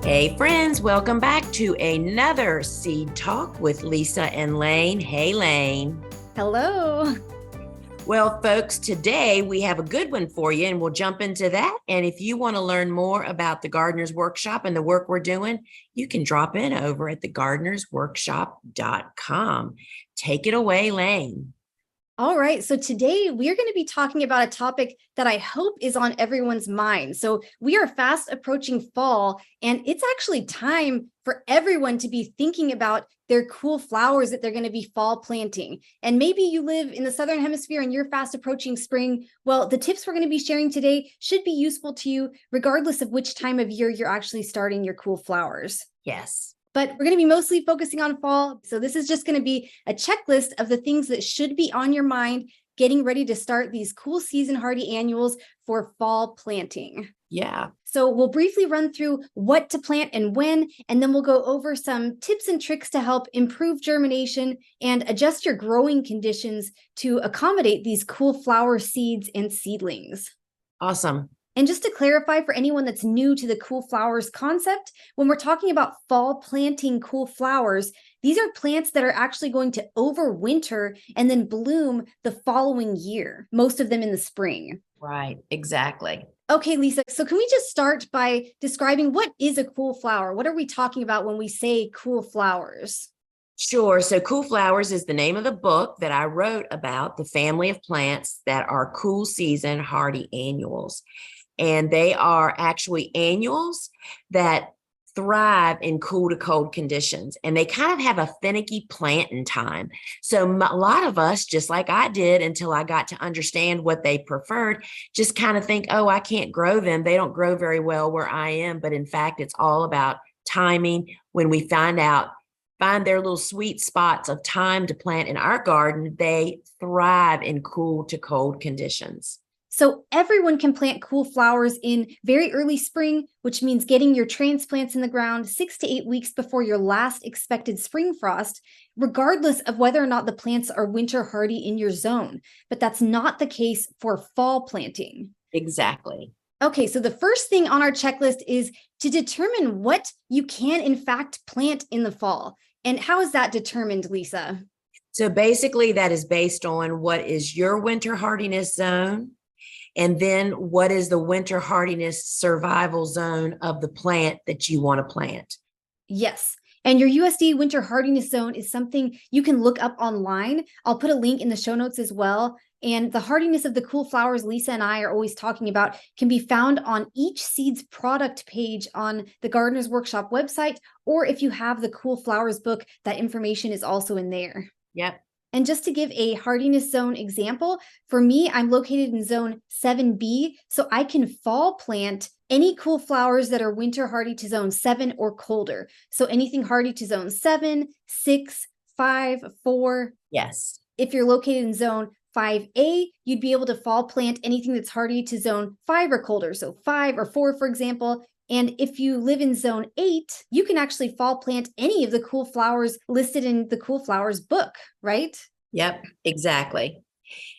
Hey friends, welcome back to another Seed Talk with Lisa and Layne. Hey Layne. Hello. Well, folks, today we have a good one for you and we'll jump into that. And if you want to learn more about the Gardener's Workshop and the work we're doing, you can drop in over at thegardenersworkshop.com. Take it away, Layne. All right. So today we are going to be talking about a topic that I hope is on everyone's mind. So we are fast approaching fall, and it's actually time for everyone to be thinking about their cool flowers that they're going to be fall planting. And maybe you live in the Southern Hemisphere and you're fast approaching spring. Well, the tips we're going to be sharing today should be useful to you, regardless of which time of year you're actually starting your cool flowers. Yes. But we're going to be mostly focusing on fall. So this is just going to be a checklist of the things that should be on your mind, getting ready to start these cool season hardy annuals for fall planting. Yeah. So we'll briefly run through what to plant and when, and then we'll go over some tips and tricks to help improve germination and adjust your growing conditions to accommodate these cool flower seeds and seedlings. Awesome. And just to clarify for anyone that's new to the cool flowers concept, when we're talking about fall planting cool flowers, these are plants that are actually going to overwinter and then bloom the following year, most of them in the spring. Right. Exactly. Okay, Lisa, so can we just start by describing what is a cool flower? What are we talking about when we say cool flowers? Sure. So Cool Flowers is the name of the book that I wrote about the family of plants that are cool season hardy annuals. And they are actually annuals that thrive in cool to cold conditions. And they kind of have a finicky planting time. So a lot of us, just like I did until I got to understand what they preferred, just kind of think, oh, I can't grow them. They don't grow very well where I am. But in fact, it's all about timing. When we find their little sweet spots of time to plant in our garden, they thrive in cool to cold conditions. So everyone can plant cool flowers in very early spring, which means getting your transplants in the ground 6 to 8 weeks before your last expected spring frost, regardless of whether or not the plants are winter hardy in your zone. But that's not the case for fall planting. Exactly. Okay, so the first thing on our checklist is to determine what you can in fact plant in the fall. And how is that determined, Lisa? So basically that is based on what is your winter hardiness zone. And then what is the winter hardiness survival zone of the plant that you want to plant? Yes. And your USDA winter hardiness zone is something you can look up online. I'll put a link in the show notes as well. And the hardiness of the cool flowers Lisa and I are always talking about can be found on each seed's product page on the Gardener's Workshop website. Or if you have the Cool Flowers book, that information is also in there. Yep. And just to give a hardiness zone example, for me, I'm located in zone 7B, so I can fall plant any cool flowers that are winter hardy to zone 7 or colder. So anything hardy to zone 7, 6, 5, 4. Yes. If you're located in zone 5A, you'd be able to fall plant anything that's hardy to zone 5 or colder. So 5 or 4, for example. And if you live in zone 8, you can actually fall plant any of the cool flowers listed in the Cool Flowers book, right? Yep, exactly.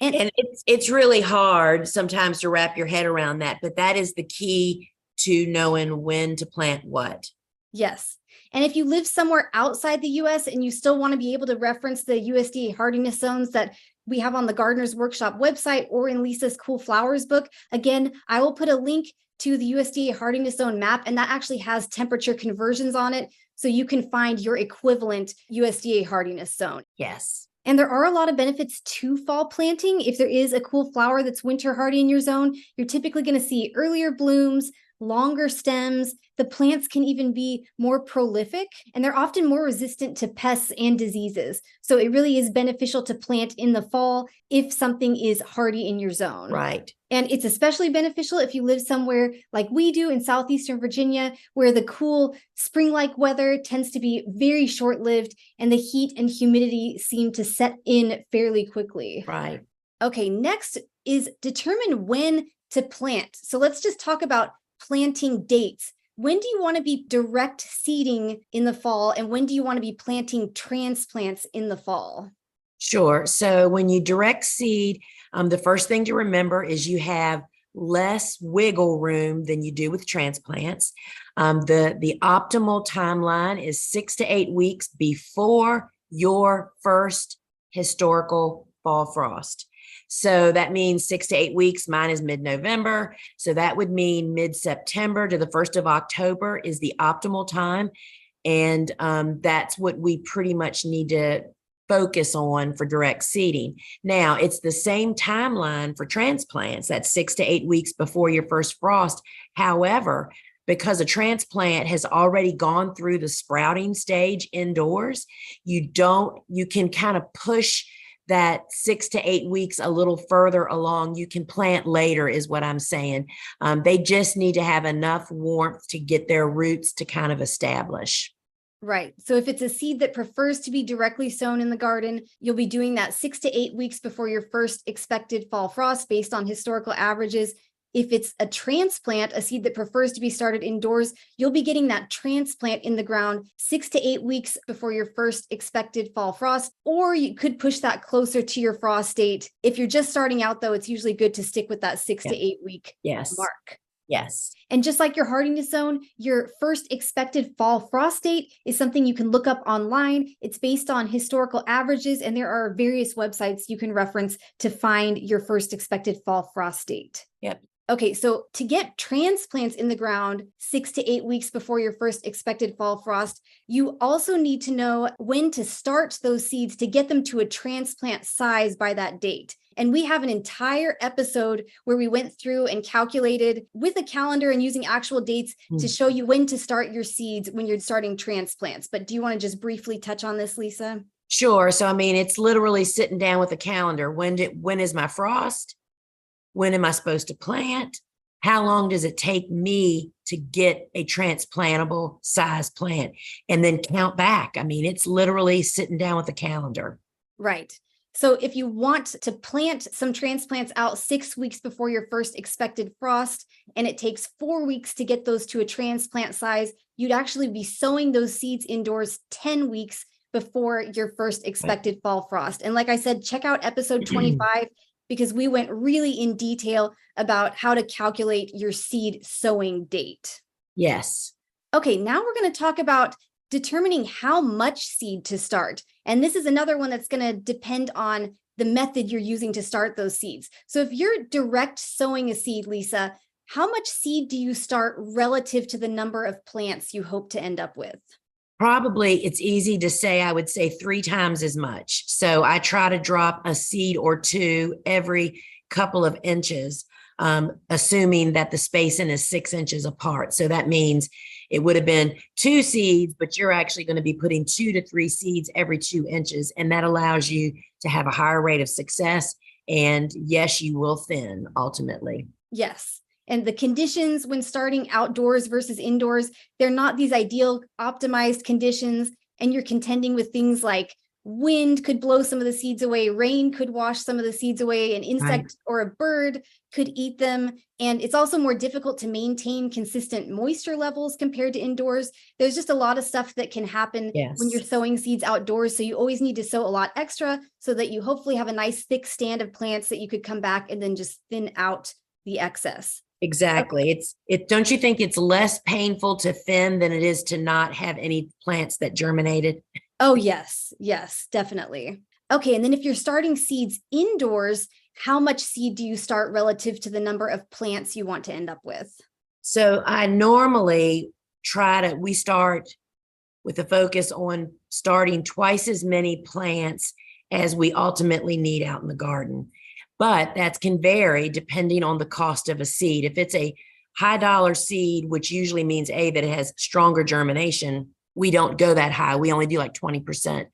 And it's really hard sometimes to wrap your head around that, but that is the key to knowing when to plant what. Yes. And if you live somewhere outside the US and you still want to be able to reference the USDA hardiness zones that we have on the Gardener's Workshop website or in Lisa's Cool Flowers book, again, I will put a link to the USDA hardiness zone map, and that actually has temperature conversions on it, so you can find your equivalent USDA hardiness zone. Yes. And there are a lot of benefits to fall planting. If there is a cool flower that's winter hardy in your zone, you're typically going to see earlier blooms, longer stems. The plants can even be more prolific, and they're often more resistant to pests and diseases. So it really is beneficial to plant in the fall if something is hardy in your zone. Right. And it's especially beneficial if you live somewhere like we do in southeastern Virginia, where the cool spring-like weather tends to be very short-lived and the heat and humidity seem to set in fairly quickly. Right. Okay, next is determine when to plant. So let's just talk about planting dates. When do you want to be direct seeding in the fall, and when do you want to be planting transplants in the fall? Sure. So when you direct seed, the first thing to remember is you have less wiggle room than you do with transplants. The optimal timeline is 6 to 8 weeks before your first historical fall frost. So that means 6 to 8 weeks. Mine is mid-November. So that would mean mid-September to the 1st of October is the optimal time. And that's what we pretty much need to focus on for direct seeding. Now, it's the same timeline for transplants. That's 6 to 8 weeks before your first frost. However, because a transplant has already gone through the sprouting stage indoors, you can kind of push that 6 to 8 weeks a little further along. You can plant later is what I'm saying. They just need to have enough warmth to get their roots to kind of establish. Right. So if it's a seed that prefers to be directly sown in the garden, you'll be doing that 6 to 8 weeks before your first expected fall frost based on historical averages. If it's a transplant, a seed that prefers to be started indoors, you'll be getting that transplant in the ground 6 to 8 weeks before your first expected fall frost, or you could push that closer to your frost date. If you're just starting out, though, it's usually good to stick with that 6 to 8 week mark. Yes. And just like your hardiness zone, your first expected fall frost date is something you can look up online. It's based on historical averages, and there are various websites you can reference to find your first expected fall frost date. Yep. Okay, so to get transplants in the ground 6 to 8 weeks before your first expected fall frost, you also need to know when to start those seeds to get them to a transplant size by that date. And we have an entire episode where we went through and calculated with a calendar and using actual dates to show you when to start your seeds when you're starting transplants. But do you want to just briefly touch on this, Lisa? Sure. So, I mean, it's literally sitting down with a calendar. When is my frost? When am I supposed to plant? How long does it take me to get a transplantable size plant? And then count back. I mean, it's literally sitting down with a calendar. Right. So if you want to plant some transplants out 6 weeks before your first expected frost, and it takes 4 weeks to get those to a transplant size, you'd actually be sowing those seeds indoors 10 weeks before your first expected fall frost. And like I said, check out episode 25 because we went really in detail about how to calculate your seed sowing date. Yes. Okay, now we're going to talk about determining how much seed to start. And this is another one that's going to depend on the method you're using to start those seeds. So if you're direct sowing a seed, Lisa, how much seed do you start relative to the number of plants you hope to end up with? Probably it's easy to say, I would say 3 times as much. So I try to drop a seed or two every couple of inches, assuming that the spacing is 6 inches apart. So that means it would have been 2 seeds, but you're actually going to be putting 2 to 3 seeds every 2 inches. And that allows you to have a higher rate of success. And yes, you will thin ultimately. Yes. And the conditions when starting outdoors versus indoors, they're not these ideal optimized conditions. And you're contending with things like wind could blow some of the seeds away, rain could wash some of the seeds away, an insect or a bird could eat them. And it's also more difficult to maintain consistent moisture levels compared to indoors. There's just a lot of stuff that can happen when you're sowing seeds outdoors. So you always need to sow a lot extra so that you hopefully have a nice thick stand of plants that you could come back and then just thin out the excess. Exactly. Don't you think it's less painful to thin than it is to not have any plants that germinated? Oh, yes. Yes, definitely. Okay. And then if you're starting seeds indoors, how much seed do you start relative to the number of plants you want to end up with? So I normally we start with a focus on starting twice as many plants as we ultimately need out in the garden. But that can vary depending on the cost of a seed. If it's a high dollar seed, which usually means that it has stronger germination, we don't go that high. We only do like 20%.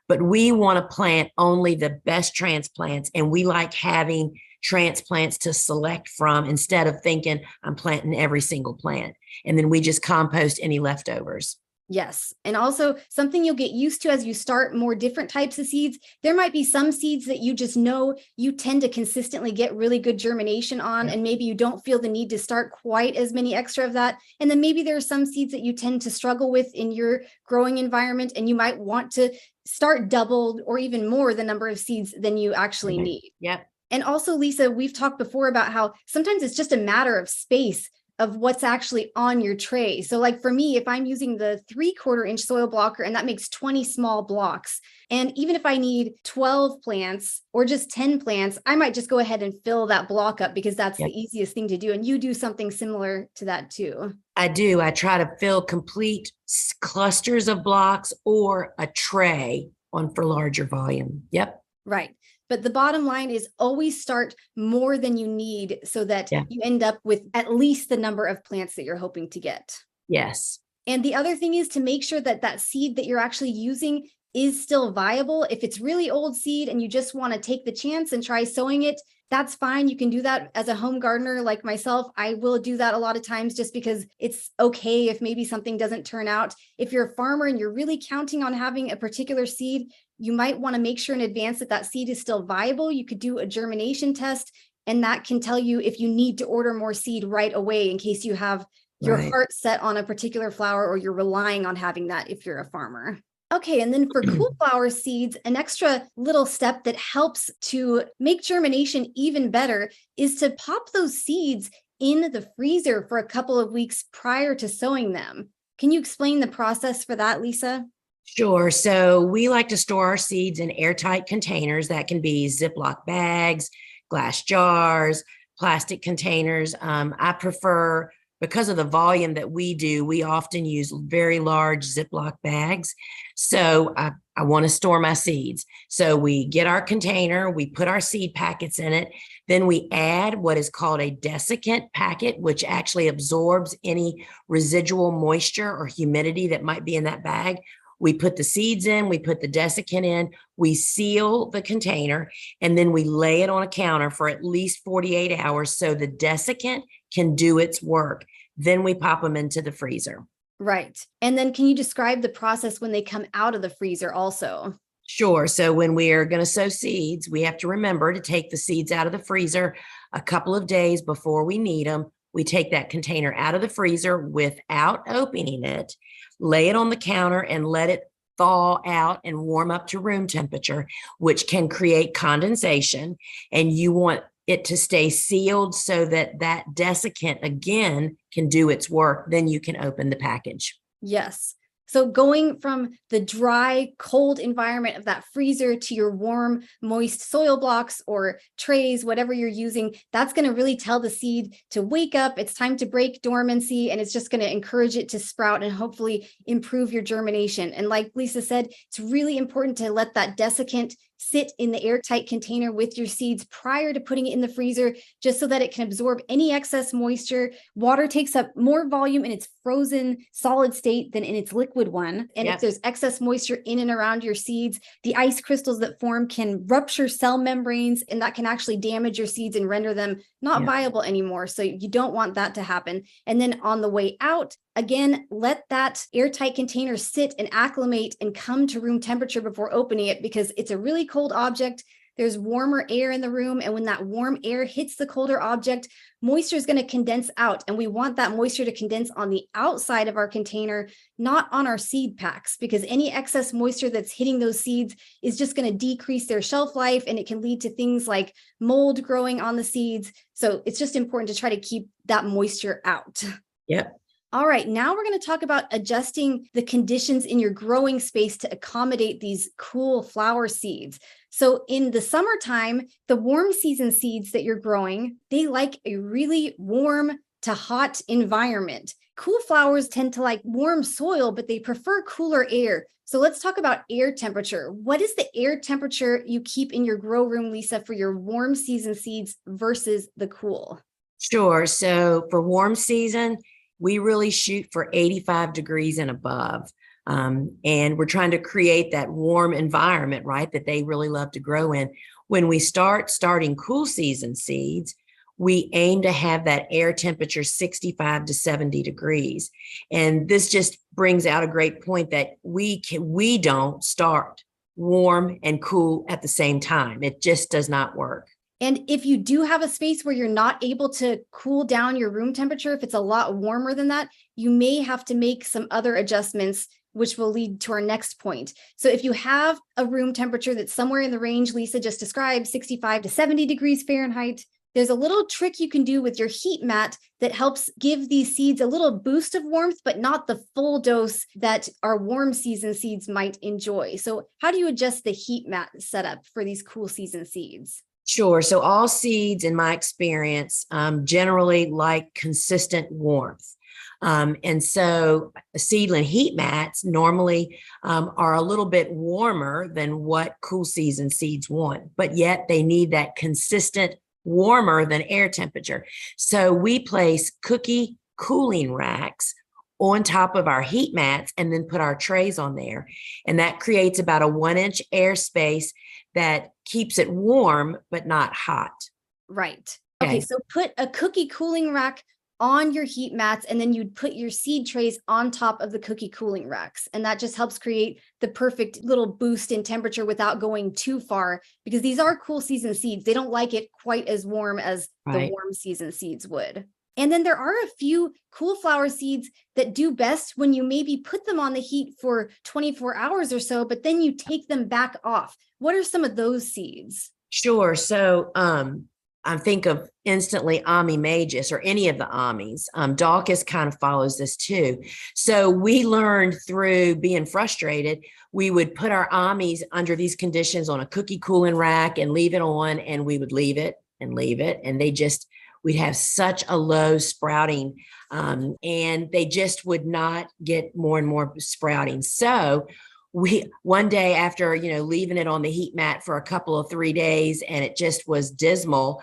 But we want to plant only the best transplants, and we like having transplants to select from instead of thinking I'm planting every single plant. And then we just compost any leftovers. Yes. And also something you'll get used to as you start more different types of seeds. There might be some seeds that you just know you tend to consistently get really good germination on, and maybe you don't feel the need to start quite as many extra of that. And then maybe there are some seeds that you tend to struggle with in your growing environment, and you might want to start double or even more the number of seeds than you actually need. Yep. And also, Lisa, we've talked before about how sometimes it's just a matter of space of what's actually on your tray. So like for me, if I'm using the 3/4 inch soil blocker and that makes 20 small blocks, and even if I need 12 plants or just 10 plants, I might just go ahead and fill that block up because that's Yep. the easiest thing to do. And you do something similar to that too. I do. I try to fill complete clusters of blocks or a tray on for larger volume. Yep. Right. But the bottom line is always start more than you need so that Yeah. you end up with at least the number of plants that you're hoping to get. Yes. And the other thing is to make sure that that seed that you're actually using is still viable. If it's really old seed and you just want to take the chance and try sowing it, that's fine. You can do that as a home gardener like myself. I will do that a lot of times just because it's okay if maybe something doesn't turn out. If you're a farmer and you're really counting on having a particular seed, you might want to make sure in advance that that seed is still viable. You could do a germination test, and that can tell you if you need to order more seed right away in case you have your Right. heart set on a particular flower or you're relying on having that if you're a farmer. Okay, and then for cool flower seeds, an extra little step that helps to make germination even better is to pop those seeds in the freezer for a couple of weeks prior to sowing them. Can you explain the process for that, Lisa? Sure. So we like to store our seeds in airtight containers. That can be Ziploc bags, glass jars, plastic containers. I prefer, because of the volume that we do, we often use very large Ziploc bags. So I want to store my seeds. So we get our container, we put our seed packets in it. Then we add what is called a desiccant packet, which actually absorbs any residual moisture or humidity that might be in that bag. We put the seeds in, we put the desiccant in, we seal the container, and then we lay it on a counter for at least 48 hours so the desiccant can do its work. Then we pop them into the freezer. Right. And then can you describe the process when they come out of the freezer also? Sure. So when we are going to sow seeds, we have to remember to take the seeds out of the freezer a couple of days before we need them. We take that container out of the freezer without opening it, lay it on the counter, and let it thaw out and warm up to room temperature, which can create condensation. And you want it to stay sealed so that that desiccant again can do its work. Then you can open the package. Yes. So going from the dry, cold environment of that freezer to your warm, moist soil blocks or trays, whatever you're using, that's going to really tell the seed to wake up. It's time to break dormancy, and it's just going to encourage it to sprout and hopefully improve your germination. And like Lisa said, it's really important to let that desiccant sit in the airtight container with your seeds prior to putting it in the freezer, just so that it can absorb any excess moisture. Water takes up more volume in its frozen solid state than in its liquid one. And if there's excess moisture in and around your seeds, the ice crystals that form can rupture cell membranes, and that can actually damage your seeds and render them not viable anymore. So you don't want that to happen. And then on the way out, again, let that airtight container sit and acclimate and come to room temperature before opening it, because it's a really cold object. There's warmer air in the room. And when that warm air hits the colder object, moisture is going to condense out. And we want that moisture to condense on the outside of our container, not on our seed packs, because any excess moisture that's hitting those seeds is just going to decrease their shelf life. And it can lead to things like mold growing on the seeds. So it's just important to try to keep that moisture out. Yep. All right, now we're going to talk about adjusting the conditions in your growing space to accommodate these cool flower seeds. So in the summertime, the warm season seeds that you're growing, they like a really warm to hot environment. Cool flowers tend to like warm soil, but they prefer cooler air. So let's talk about air temperature. What is the air temperature you keep in your grow room, Lisa, for your warm season seeds versus the cool? Sure. So for warm season, we really shoot for 85 degrees and above. And we're trying to create that warm environment, right, that they really love to grow in. When we starting cool season seeds, we aim to have that air temperature 65 to 70 degrees. And this just brings out a great point that we don't start warm and cool at the same time. It just does not work. And if you do have a space where you're not able to cool down your room temperature, if it's a lot warmer than that, you may have to make some other adjustments which will lead to our next point. So if you have a room temperature that's somewhere in the range Lisa just described, 65 to 70 degrees Fahrenheit, there's a little trick you can do with your heat mat that helps give these seeds a little boost of warmth, but not the full dose that our warm season seeds might enjoy. So how do you adjust the heat mat setup for these cool season seeds? Sure. So all seeds, in my experience, generally like consistent warmth. And so seedling heat mats normally are a little bit warmer than what cool season seeds want, but yet they need that consistent warmer than air temperature. So we place cookie cooling racks on top of our heat mats and then put our trays on there. And that creates about a 1-inch air space that keeps it warm, but not hot. Right. Okay. So put a cookie cooling rack on your heat mats, and then you'd put your seed trays on top of the cookie cooling racks. And that just helps create the perfect little boost in temperature without going too far, because these are cool season seeds. They don't like it quite as warm as the warm season seeds would. And then there are a few cool flower seeds that do best when you maybe put them on the heat for 24 hours or so, but then you take them back off. What are some of those seeds? Sure. So I think of instantly Ami Magus or any of the Amis. Daucus kind of follows this too. So we learned through being frustrated, we would put our Amis under these conditions on a cookie cooling rack and leave it on, and we would leave it. And we'd have such a low sprouting, and they just would not get more and more sprouting. So one day after, leaving it on the heat mat for a couple of 3 days, and it just was dismal,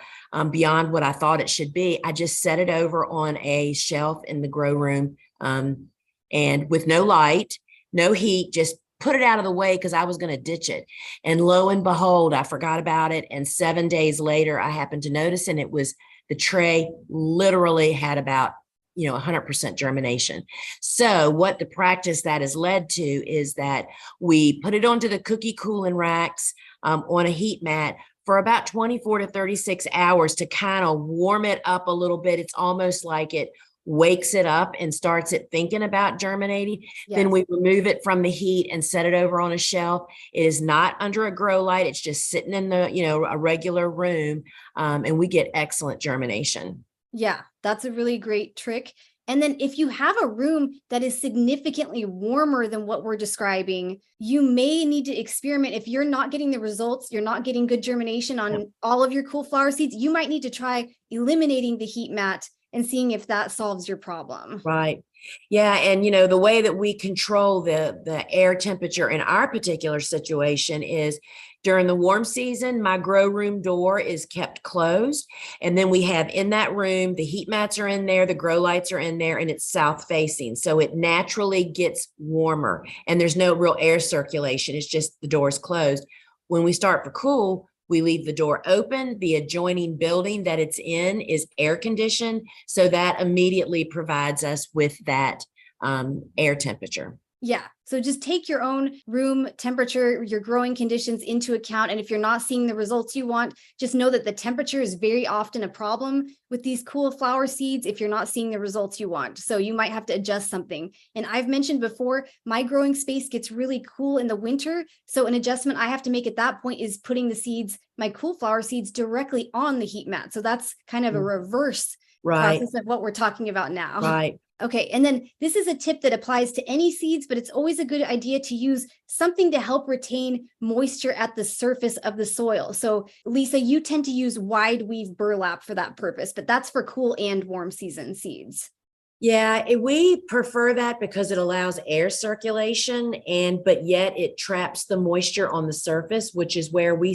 beyond what I thought it should be, I just set it over on a shelf in the grow room, and with no light, no heat, just put it out of the way because I was going to ditch it. And lo and behold, I forgot about it. And 7 days later, I happened to notice, and the tray literally had about 100% germination. So what the practice that has led to is that we put it onto the cookie cooling racks on a heat mat for about 24 to 36 hours to kind of warm it up a little bit. It's almost like it wakes it up and starts it thinking about germinating. Yes. Then we remove it from the heat and set it over on a shelf. It is not under a grow light. It's just sitting in a regular room, and we get excellent germination. Yeah, that's a really great trick. And then if you have a room that is significantly warmer than what we're describing, you may need to experiment. If you're not getting the results, you're not getting good germination on all of your cool flower seeds, you might need to try eliminating the heat mat and seeing if that solves your problem. Right. Yeah. And, the way that we control the air temperature in our particular situation is during the warm season, my grow room door is kept closed. And then we have in that room, the heat mats are in there, the grow lights are in there, and it's south facing. So it naturally gets warmer and there's no real air circulation. It's just the door's closed. When we start for cool, we leave the door open. The adjoining building that it's in is air conditioned. So that immediately provides us with that air temperature. Yeah. So just take your own room temperature, your growing conditions into account. And if you're not seeing the results you want, just know that the temperature is very often a problem with these cool flower seeds if you're not seeing the results you want. So you might have to adjust something. And I've mentioned before, my growing space gets really cool in the winter. So an adjustment I have to make at that point is putting the seeds, my cool flower seeds, directly on the heat mat. So that's kind of a reverse process of what we're talking about now. Right. Okay, and then this is a tip that applies to any seeds, but it's always a good idea to use something to help retain moisture at the surface of the soil. So Lisa, you tend to use wide weave burlap for that purpose, but that's for cool and warm season seeds. Yeah, we prefer that because it allows air circulation, but yet it traps the moisture on the surface, which is where we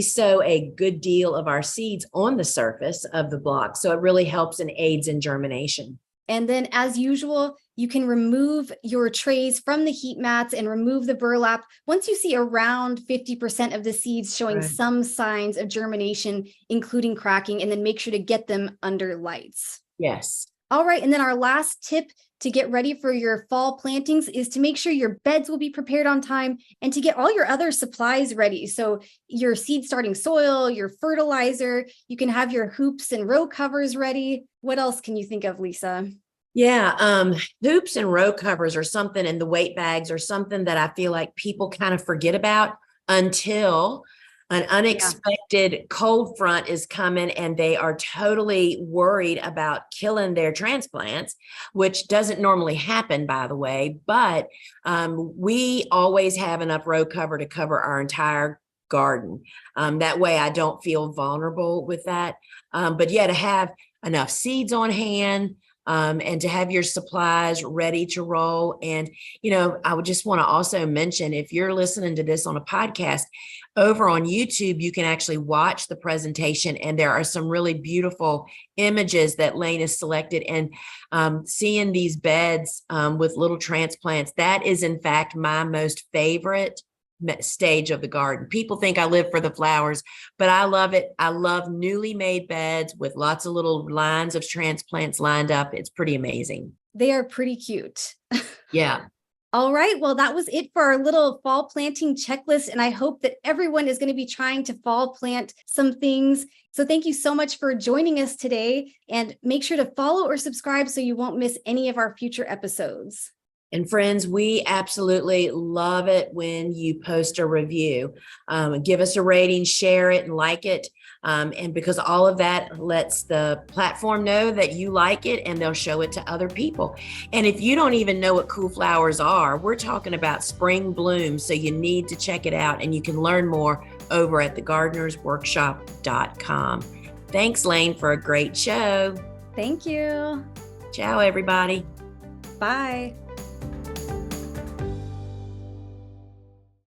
sow a good deal of our seeds on the surface of the block. So it really helps and aids in germination. And then as usual, you can remove your trays from the heat mats and remove the burlap once you see around 50% of the seeds showing some signs of germination, including cracking, and then make sure to get them under lights. Yes. All right. And then our last tip to get ready for your fall plantings is to make sure your beds will be prepared on time and to get all your other supplies ready. So your seed starting soil, your fertilizer, you can have your hoops and row covers ready. What else can you think of, Lisa? Yeah, hoops and row covers are something, and the weight bags are something that I feel like people kind of forget about until an Yeah. unexpected cold front is coming and they are totally worried about killing their transplants, which doesn't normally happen, by the way. But we always have enough row cover to cover our entire garden. That way I don't feel vulnerable with that. But yeah, to have enough seeds on hand, and to have your supplies ready to roll. And, I would just want to also mention, if you're listening to this on a podcast, over on YouTube, you can actually watch the presentation, and there are some really beautiful images that Layne has selected. And seeing these beds with little transplants, that is in fact my most favorite stage of the garden. People think I live for the flowers, but I love it. I love newly made beds with lots of little lines of transplants lined up. It's pretty amazing. They are pretty cute. Yeah. All right. Well, that was it for our little fall planting checklist. And I hope that everyone is going to be trying to fall plant some things. So thank you so much for joining us today. And make sure to follow or subscribe so you won't miss any of our future episodes. And friends, we absolutely love it when you post a review. Give us a rating, share it, and like it. And because all of that lets the platform know that you like it, and they'll show it to other people. And if you don't even know what cool flowers are, we're talking about spring bloom. So you need to check it out, and you can learn more over at thegardenersworkshop.com. Thanks, Layne, for a great show. Thank you. Ciao, everybody. Bye.